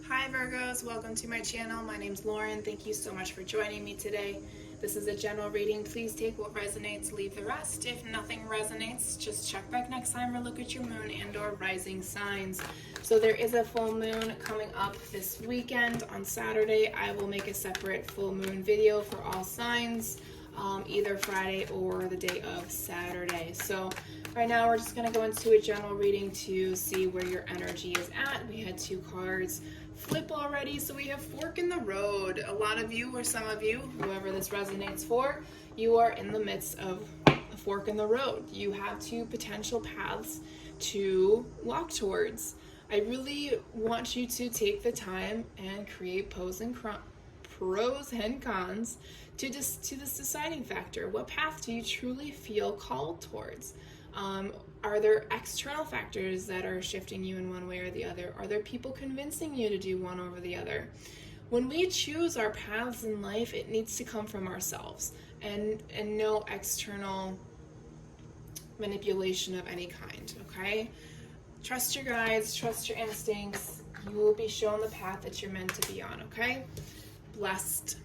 Hi Virgos, welcome to my channel. My name's Lauren. Thank you so much for joining me today. This is a general reading. Please take what resonates, leave the rest. If nothing resonates, just check back next time or look at your moon and or rising signs. So there is a full moon coming up this weekend. On Saturday, I will make a separate full moon video for all signs, either Friday or the day of Saturday. So right now we're just going to go into a general reading to see where your energy is at. We had two cards flip already, so we have fork in the road. A lot of you, or some of you, whoever this resonates for, you are in the midst of a fork in the road. You have two potential paths to walk towards. I really want you to take the time and create pros and cons to this deciding factor. What path do you truly feel called towards? Are there external factors that are shifting you in one way or the other? Are there people convincing you to do one over the other? When we choose our paths in life, it needs to come from ourselves and no external manipulation of any kind, okay? Trust your guides, trust your instincts. You will be shown the path that you're meant to be on, okay? Blessed.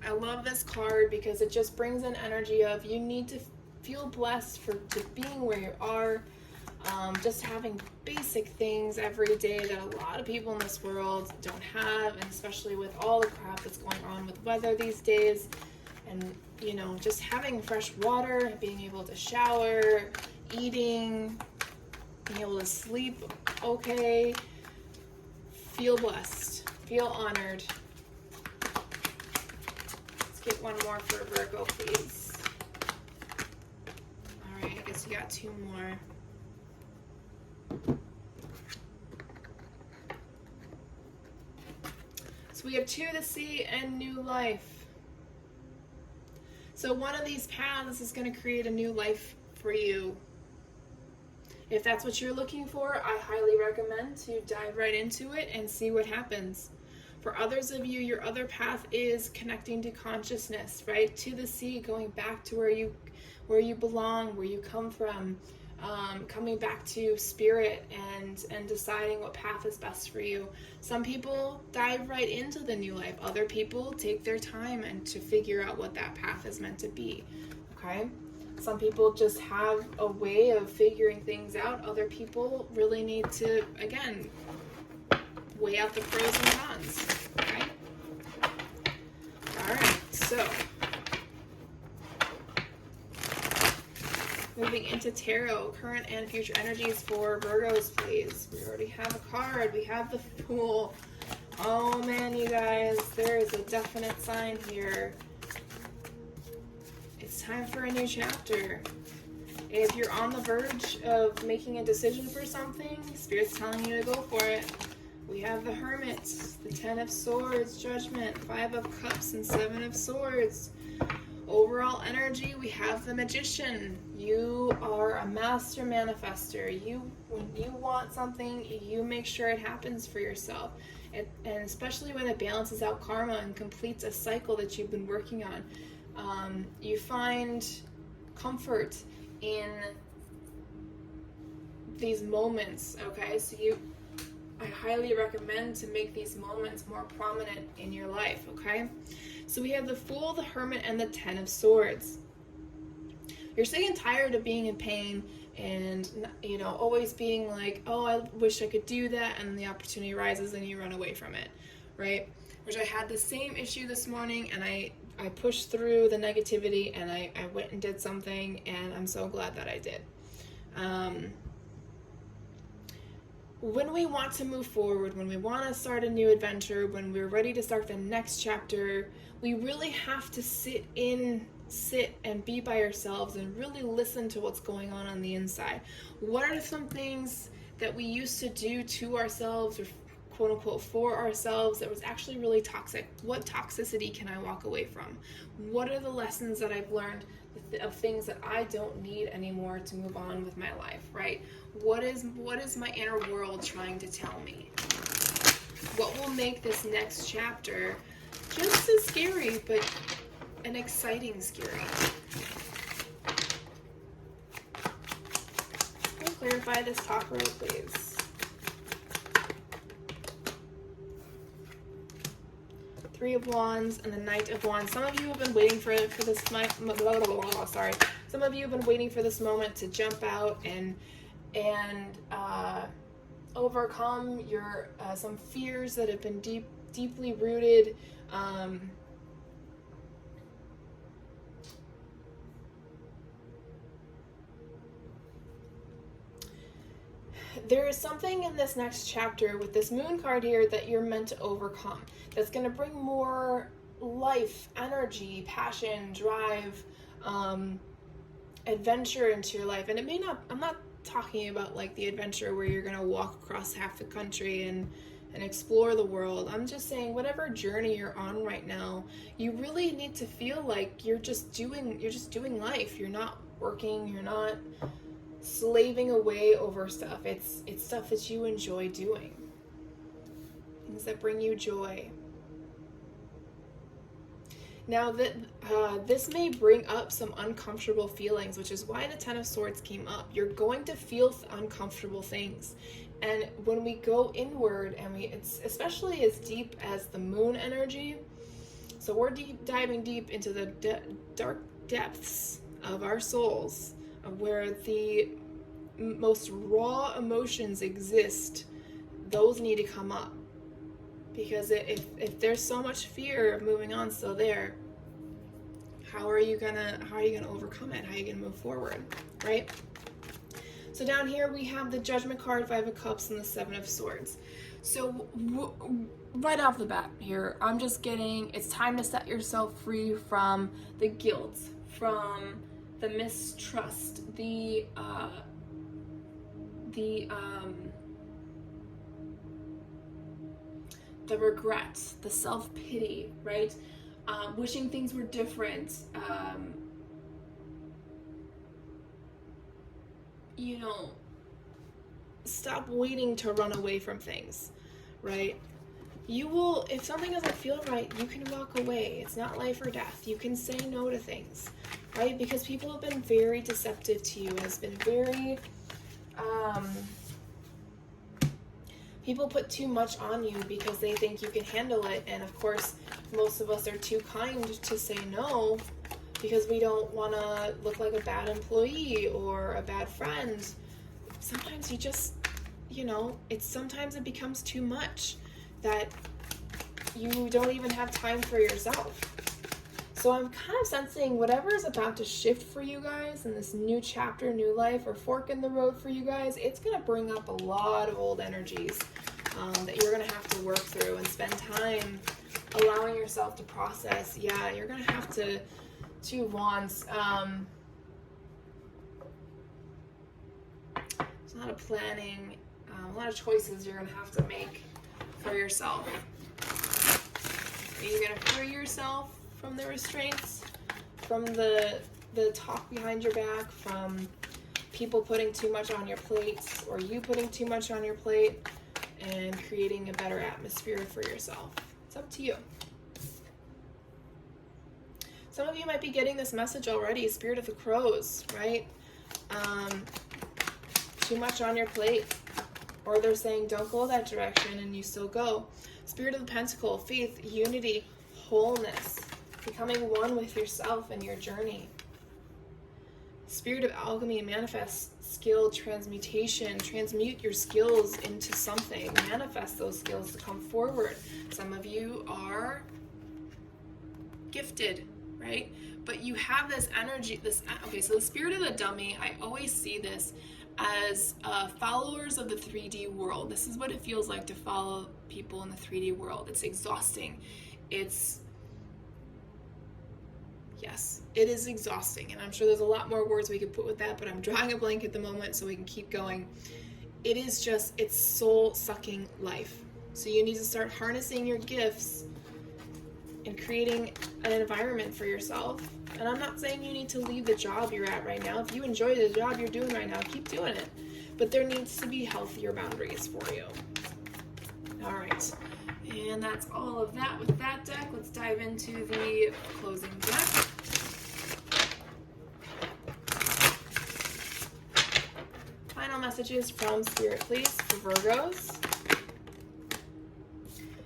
I love this card because it just brings an energy of you need to feel blessed to being where you are, just having basic things every day that a lot of people in this world don't have, and especially with all the crap that's going on with weather these days, and just having fresh water, being able to shower, eating, being able to sleep okay. Feel blessed, feel honored. Let's get one more for Virgo, please. I guess we got two more. So we have two to see and new life. So one of these paths is going to create a new life for you. If that's what you're looking for, I highly recommend to dive right into it and see what happens. For others of you, your other path is connecting to consciousness, right? To the sea, going back to where you belong, where you come from, coming back to spirit and deciding what path is best for you. Some people dive right into the new life. Other people take their time and to figure out what that path is meant to be, okay? Some people just have a way of figuring things out. Other people really need to, again, weigh out the pros and cons, okay? All right, so moving into tarot, current and future energies for Virgos, please. We already have a card. We have the Fool. Oh man, you guys, there is a definite sign here. It's time for a new chapter. If you're on the verge of making a decision for something, Spirit's telling you to go for it. We have the Hermit, the Ten of Swords, Judgment, Five of Cups, and Seven of Swords. Overall energy, we have the Magician. You are a master manifester. When you want something, you make sure it happens for yourself. And especially when it balances out karma and completes a cycle that you've been working on. You find comfort in these moments, okay? So I highly recommend to make these moments more prominent in your life, okay? So we have the Fool, the Hermit, and the Ten of Swords. You're sick and tired of being in pain and, always being like, oh, I wish I could do that, and the opportunity arises and you run away from it, right? Which I had the same issue this morning, and I pushed through the negativity, and I went and did something, and I'm so glad that I did. When we want to move forward, when we want to start a new adventure, when we're ready to start the next chapter, we really have to sit and be by ourselves and really listen to what's going on the inside. What are some things that we used to do to ourselves or quote unquote for ourselves that was actually really toxic? What toxicity can I walk away from? What are the lessons that I've learned of things that I don't need anymore to move on with my life, right? What is my inner world trying to tell me? What will make this next chapter just as scary, but an exciting scary? Can you clarify this top row, please? Three of Wands and the Knight of Wands. Some of you have been waiting for this. Sorry. Some of you have been waiting for this moment to jump out and overcome your some fears that have been deeply rooted. There is something in this next chapter with this moon card here that you're meant to overcome. That's going to bring more life, energy, passion, drive, adventure into your life. And it may not, I'm not talking about like the adventure where you're going to walk across half the country and explore the world. I'm just saying whatever journey you're on right now, you really need to feel like you're just doing life. You're not working, you're not slaving away over stuff. It's stuff that you enjoy doing. Things that bring you joy. Now that this may bring up some uncomfortable feelings, which is why the Ten of Swords came up. You're going to feel uncomfortable things. And when we go inward, and it's especially as deep as the moon energy, so we're diving deep into the dark depths of our souls, of where the most raw emotions exist. Those need to come up, because if there's so much fear of moving on still there, how are you gonna overcome it? How are you gonna move forward, right? So down here we have the Judgment card, Five of Cups, and the Seven of Swords. So right off the bat here, I'm just getting, it's time to set yourself free from the guilt, from the mistrust, the regret, the self-pity, right? Wishing things were different. Stop waiting to run away from things, right? You will, if something doesn't feel right, you can walk away. It's not life or death. You can say no to things, right? Because people have been very deceptive to you. It's been very, people put too much on you because they think you can handle it. And of course, most of us are too kind to say no because we don't want to look like a bad employee or a bad friend. Sometimes you just, sometimes it becomes too much that you don't even have time for yourself. So I'm kind of sensing whatever is about to shift for you guys in this new chapter, new life, or fork in the road for you guys, it's going to bring up a lot of old energies that you're going to have to work through and spend time allowing yourself to process. Yeah, you're going to have to, Two of Wands. There's a lot of planning, a lot of choices you're going to have to make for yourself. Are you going to free yourself from the restraints, from the talk behind your back, from people putting too much on your plate, or you putting too much on your plate, and creating a better atmosphere for yourself? It's up to you. Some of you might be getting this message already, Spirit of the Crows, right? Too much on your plate. Or they're saying don't go that direction and you still go. Spirit of the Pentacle, faith, unity, wholeness, becoming one with yourself and your journey. Spirit of alchemy, manifest skill transmutation, transmute your skills into something, manifest those skills to come forward. Some of you are gifted, right? But you have this energy, so the Spirit of the Dummy, I always see this as followers of the 3D world. This is what it feels like to follow people in the 3D world. It's exhausting. Yes, it is exhausting. And I'm sure there's a lot more words we could put with that, but I'm drawing a blank at the moment so we can keep going. It's soul-sucking life. So you need to start harnessing your gifts and creating an environment for yourself. And I'm not saying you need to leave the job you're at right now. If you enjoy the job you're doing right now, keep doing it. But there needs to be healthier boundaries for you. All right. And that's all of that with that deck. Let's dive into the closing deck. Final messages from Spirit, please, for Virgos.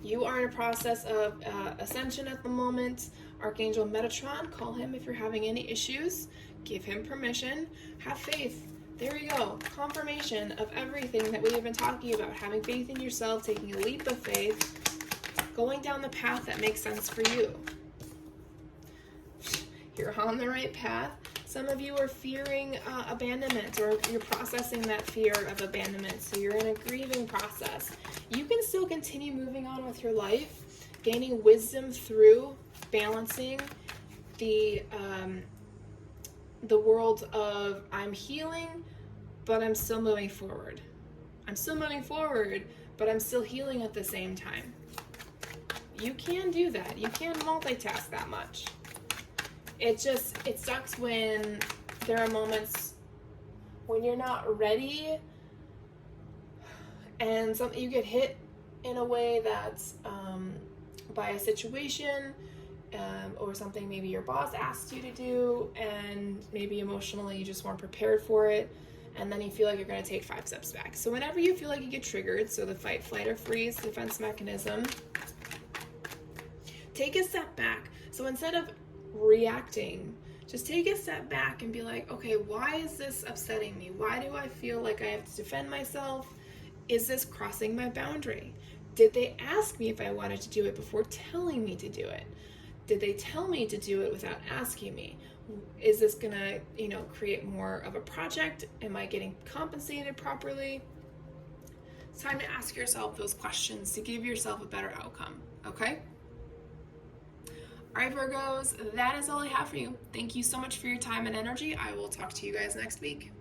You are in a process of ascension at the moment. Archangel Metatron, call him if you're having any issues. Give him permission. Have faith. There you go. Confirmation of everything that we have been talking about. Having faith in yourself, taking a leap of faith, going down the path that makes sense for you. You're on the right path. Some of you are fearing abandonment, or you're processing that fear of abandonment, so you're in a grieving process. You can still continue moving on with your life, gaining wisdom through balancing the world of I'm healing, but I'm still moving forward. I'm still moving forward, but I'm still healing at the same time. You can do that. You can multitask that much. It sucks when there are moments when you're not ready and you get hit in a way that's by a situation or something maybe your boss asked you to do, and maybe emotionally you just weren't prepared for it, and then you feel like you're going to take 5 steps back. So whenever you feel like you get triggered, so the fight, flight, or freeze defense mechanism, take a step back. So instead of reacting, just take a step back and be like, okay, why is this upsetting me? Why do I feel like I have to defend myself? Is this crossing my boundary? Did they ask me if I wanted to do it before telling me to do it? Did they tell me to do it without asking me? Is this gonna, create more of a project? Am I getting compensated properly? It's time to ask yourself those questions to give yourself a better outcome, okay? All right, Virgos, that is all I have for you. Thank you so much for your time and energy. I will talk to you guys next week.